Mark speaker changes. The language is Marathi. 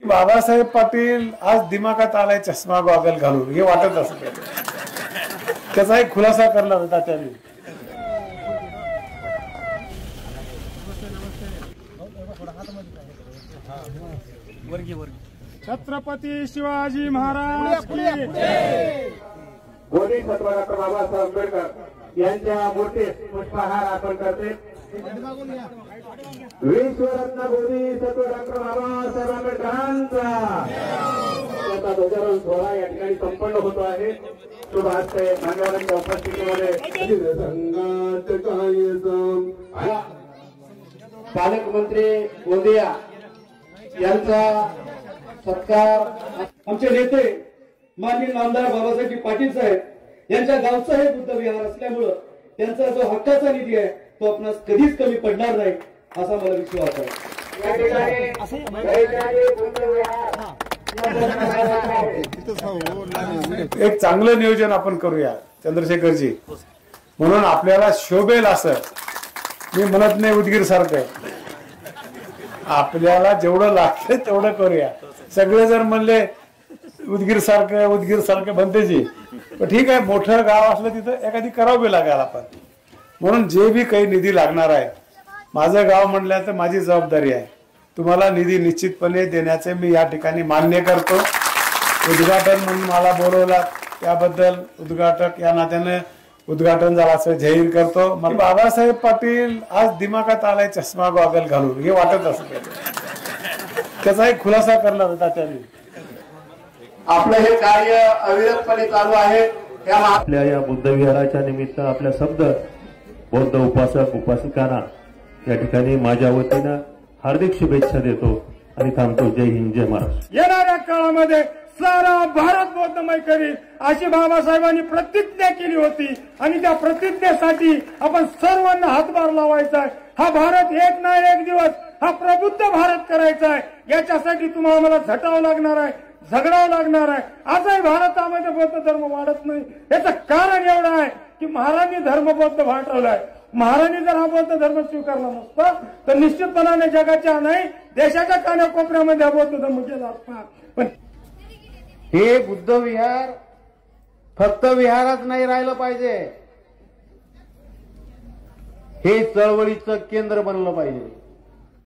Speaker 1: बाबासाहेब पाटील आज दिमागात आलाय चष्मा गॉगल घालून हे वाटत असत त्याचा एक खुलासा करणार होता त्यांनी।
Speaker 2: छत्रपती शिवाजी महाराज की जय।
Speaker 3: गोदी सत्व डॉक्टर बाबासाहेब आंबेडकर यांच्या मूर्तीस पुष्पहार अर्पण करते। विश्वरत्न गोदी सत्व डॉक्टर बाबासाहेब आंबेडकरांचा ध्वजारोहण सोहळा या ठिकाणी संपन्न होतो आहे। शुभ हस्ते मान्यवरांच्या उपस्थितीमध्ये पालकमंत्री गोंदिया यांचा सत्कार।
Speaker 4: आमचे नेते माननीय आमदार बाबासाहेब पाटील साहेब यांच्या गावचा हे बुद्ध विहार असल्यामुळे त्यांचा जो हक्काचा निधी आहे तो आपणास कधीच कमी पडणार नाही असा मला विश्वास आहे।
Speaker 1: एक चांगलं नियोजन आपण करूया चंद्रशेखरजी, म्हणून आपल्याला शोभेल असं मी म्हणत नाही उदगीर सारखं, आपल्याला जेवढं लागतं तेवढं करूया। सगळे जर म्हणले उदगीर सारखं बनतेजी, पण ठीक आहे, मोठं गाव असलं तिथं एखादी करावी लागेल आपण, म्हणून जे बी काही निधी लागणार आहे माझं गाव म्हणलं तर माझी जबाबदारी आहे, तुम्हाला निधी निश्चितपणे देण्याचे मी या ठिकाणी मान्य करतो। उद्घाटन म्हणून मला बोलवला त्याबद्दल उद्घाटक या नात्याने उद्घाटन झालं असं जाहीर करतो। बाबासाहेब पाटील आज दिमागात आलाय चष्मा गॉगल घालून हे वाटत असत त्याचा एक खुलासा करणार होता त्यांनी।
Speaker 3: आपलं हे कार्य अविरतपणे चालू आहे।
Speaker 5: आपल्या या बुद्ध विहाराच्या निमित्त आपल्या शब्द बौद्ध उपासक उपासिकांना या ठिकाणी माझ्या वतीनं हार्दिक शुभेच्छा देतो आणि थांबतो। जय हिंद, जय महाराष्ट्र।
Speaker 2: येणाऱ्या काळामध्ये सारा भारत बौद्धमय करील अशी बाबासाहेबांनी प्रतिज्ञा केली होती आणि त्या प्रतिज्ञेसाठी आपण सर्वांना हातभार लावायचा आहे। हा भारत एक ना एक दिवस हा प्रबुद्ध भारत करायचा आहे, याच्यासाठी तुम्हाला मला झटावं लागणार आहे, झगडावं लागणार आहे। आजही भारतामध्ये बौद्ध धर्म वाढत नाही, याचं कारण एवढं आहे की महाराजांनी धर्म बौद्ध वाढवलाय। महाराजांनी जर हा बौद्ध धर्म स्वीकारला नसता तर निश्चितपणाने जगाच्या नाही देशाच्या कानाकोपऱ्यामध्ये हा बौद्ध धर्म गेला असता। पण
Speaker 3: हे बुद्ध विहार फक्त विहारच नाही राहिलं पाहिजे, हे चळवळीचं केंद्र बनलं पाहिजे।